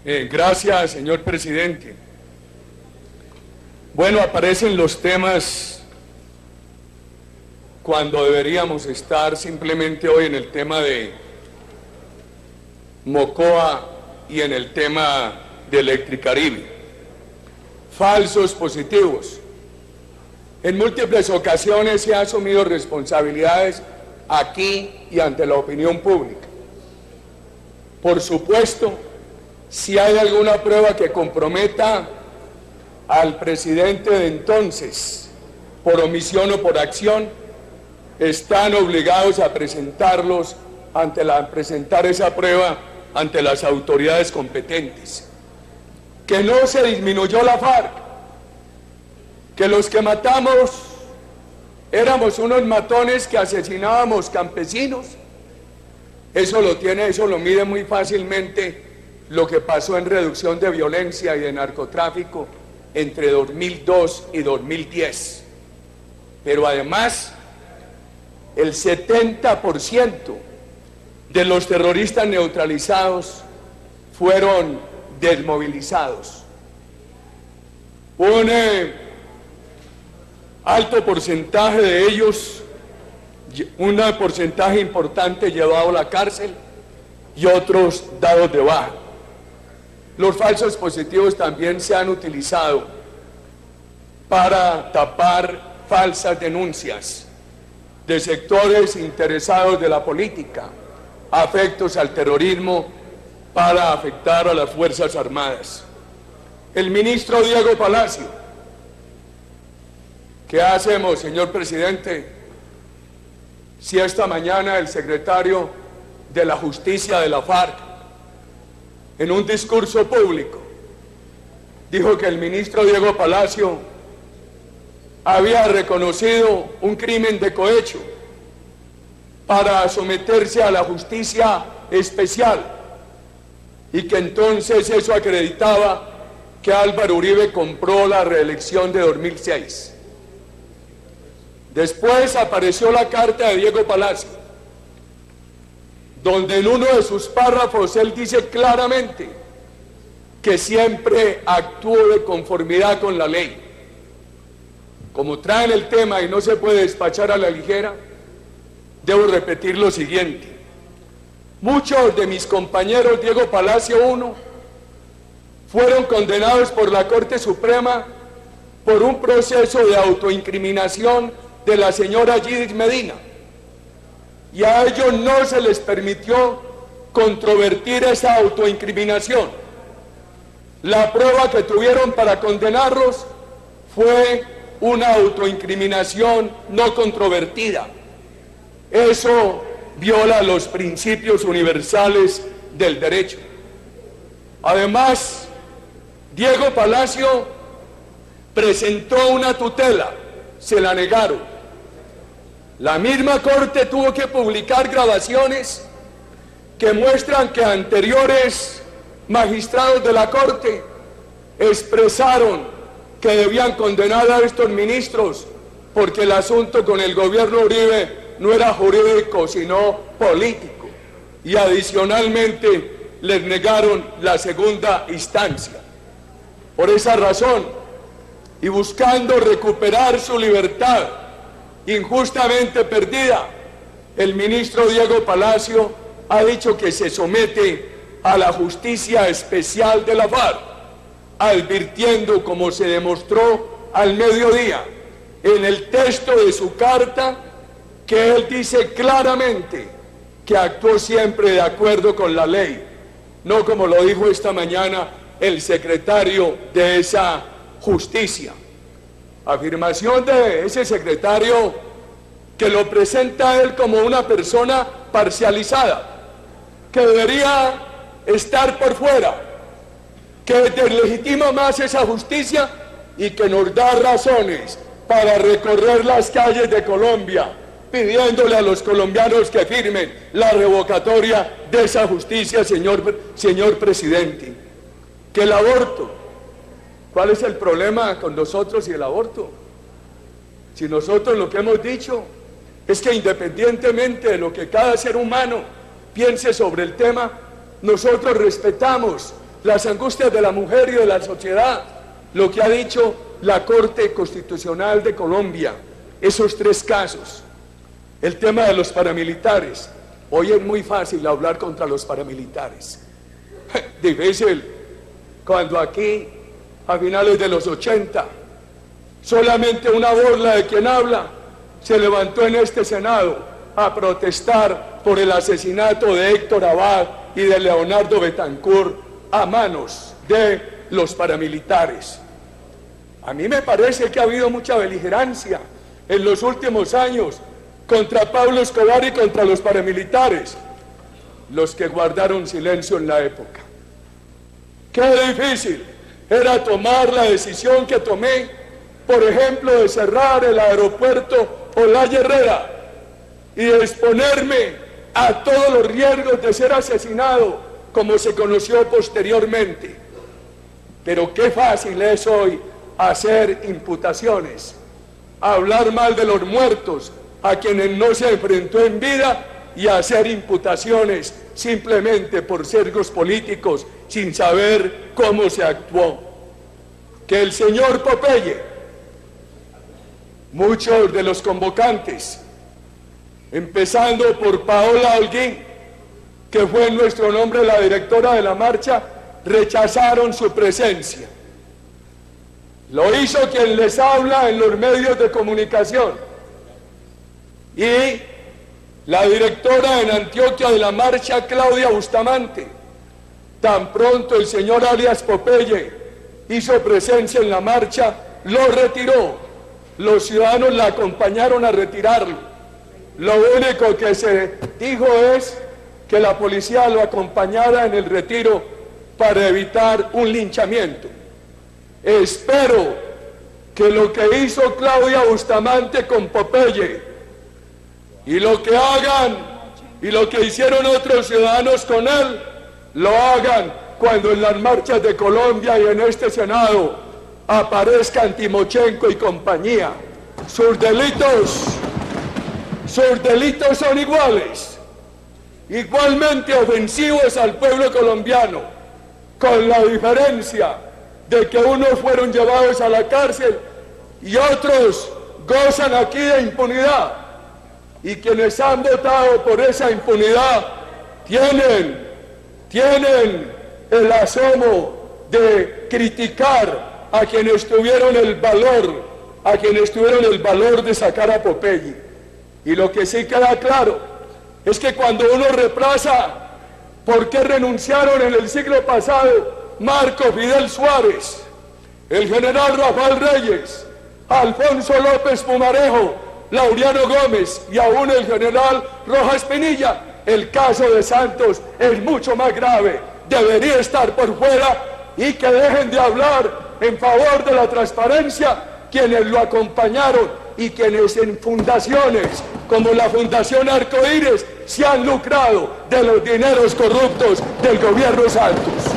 Gracias, señor presidente. Bueno, aparecen los temas cuando deberíamos estar simplemente hoy en el tema de Mocoa y en el tema de Electricaribe. Falsos positivos. En múltiples ocasiones se han asumido responsabilidades aquí y ante la opinión pública. Por supuesto, si hay alguna prueba que comprometa al presidente de entonces, por omisión o por acción, están obligados a presentar esa prueba ante las autoridades competentes. Que no se disminuyó la FARC, que los que matamos éramos unos matones que asesinábamos campesinos, eso lo mide muy fácilmente lo que pasó en reducción de violencia y de narcotráfico entre 2002 y 2010. Pero además, el 70% de los terroristas neutralizados fueron desmovilizados. Un alto porcentaje de ellos, un porcentaje importante llevado a la cárcel y otros dados de baja. Los falsos positivos también se han utilizado para tapar falsas denuncias de sectores interesados de la política, afectos al terrorismo, para afectar a las Fuerzas Armadas. El ministro Diego Palacio, ¿qué hacemos, señor presidente, si esta mañana el secretario de la Justicia de la FARC, en un discurso público, dijo que el ministro Diego Palacio había reconocido un crimen de cohecho para someterse a la justicia especial y que entonces eso acreditaba que Álvaro Uribe compró la reelección de 2006. Después apareció la carta de Diego Palacio, donde en uno de sus párrafos él dice claramente que siempre actuó de conformidad con la ley. Como traen el tema y no se puede despachar a la ligera, debo repetir lo siguiente. Muchos de mis compañeros Diego Palacio I fueron condenados por la Corte Suprema por un proceso de autoincriminación de la señora Yidis Medina, y a ellos no se les permitió controvertir esa autoincriminación. La prueba que tuvieron para condenarlos fue una autoincriminación no controvertida. Eso viola los principios universales del derecho. Además, Diego Palacio presentó una tutela, se la negaron. La misma Corte tuvo que publicar grabaciones que muestran que anteriores magistrados de la Corte expresaron que debían condenar a estos ministros porque el asunto con el gobierno Uribe no era jurídico sino político, y adicionalmente les negaron la segunda instancia. Por esa razón, y buscando recuperar su libertad injustamente perdida, el ministro Diego Palacio ha dicho que se somete a la justicia especial de la FARC, advirtiendo, como se demostró al mediodía en el texto de su carta, que él dice claramente que actuó siempre de acuerdo con la ley, no como lo dijo esta mañana el secretario de esa justicia. Afirmación de ese secretario que lo presenta a él como una persona parcializada, que debería estar por fuera, que deslegitima más esa justicia y que nos da razones para recorrer las calles de Colombia pidiéndole a los colombianos que firmen la revocatoria de esa justicia, señor presidente. Que el aborto, ¿cuál es el problema con nosotros y el aborto? Si nosotros lo que hemos dicho es que independientemente de lo que cada ser humano piense sobre el tema, nosotros respetamos las angustias de la mujer y de la sociedad, lo que ha dicho la Corte Constitucional de Colombia, esos 3 casos. El tema de los paramilitares. Hoy es muy fácil hablar contra los paramilitares. Difícil, cuando aquí, a finales de los 80, solamente una borla de quien habla se levantó en este Senado a protestar por el asesinato de Héctor Abad y de Leonardo Betancourt a manos de los paramilitares. A mí me parece que ha habido mucha beligerancia en los últimos años contra Pablo Escobar y contra los paramilitares, los que guardaron silencio en la época. Qué difícil era tomar la decisión que tomé, por ejemplo, de cerrar el aeropuerto Olaya Herrera y de exponerme a todos los riesgos de ser asesinado, como se conoció posteriormente. Pero qué fácil es hoy hacer imputaciones, hablar mal de los muertos a quienes no se enfrentó en vida y hacer imputaciones simplemente por sesgos políticos sin saber cómo se actuó. Que el señor Popeye, muchos de los convocantes, empezando por Paola Holguín, que fue en nuestro nombre la directora de la marcha, rechazaron su presencia. Lo hizo quien les habla en los medios de comunicación. Y la directora en Antioquia de la marcha, Claudia Bustamante. Tan pronto el señor alias Popeye hizo presencia en la marcha, lo retiró. Los ciudadanos la acompañaron a retirarlo. Lo único que se dijo es que la policía lo acompañara en el retiro para evitar un linchamiento. Espero que lo que hizo Claudia Bustamante con Popeye y lo que hagan y lo que hicieron otros ciudadanos con él, lo hagan cuando en las marchas de Colombia y en este Senado aparezcan Timochenko y compañía. Sus delitos son igualmente ofensivos al pueblo colombiano, con la diferencia de que unos fueron llevados a la cárcel y otros gozan aquí de impunidad, y quienes han votado por esa impunidad tienen el asomo de criticar a quienes tuvieron el valor de sacar a Popeye. Y lo que sí queda claro es que cuando uno reprasa por qué renunciaron en el siglo pasado Marco Fidel Suárez, el general Rafael Reyes, Alfonso López Pumarejo, Laureano Gómez y aún el general Rojas Pinilla, el caso de Santos es mucho más grave. Debería estar por fuera, y que dejen de hablar en favor de la transparencia quienes lo acompañaron y quienes en fundaciones como la Fundación Arcoíris se han lucrado de los dineros corruptos del gobierno Santos.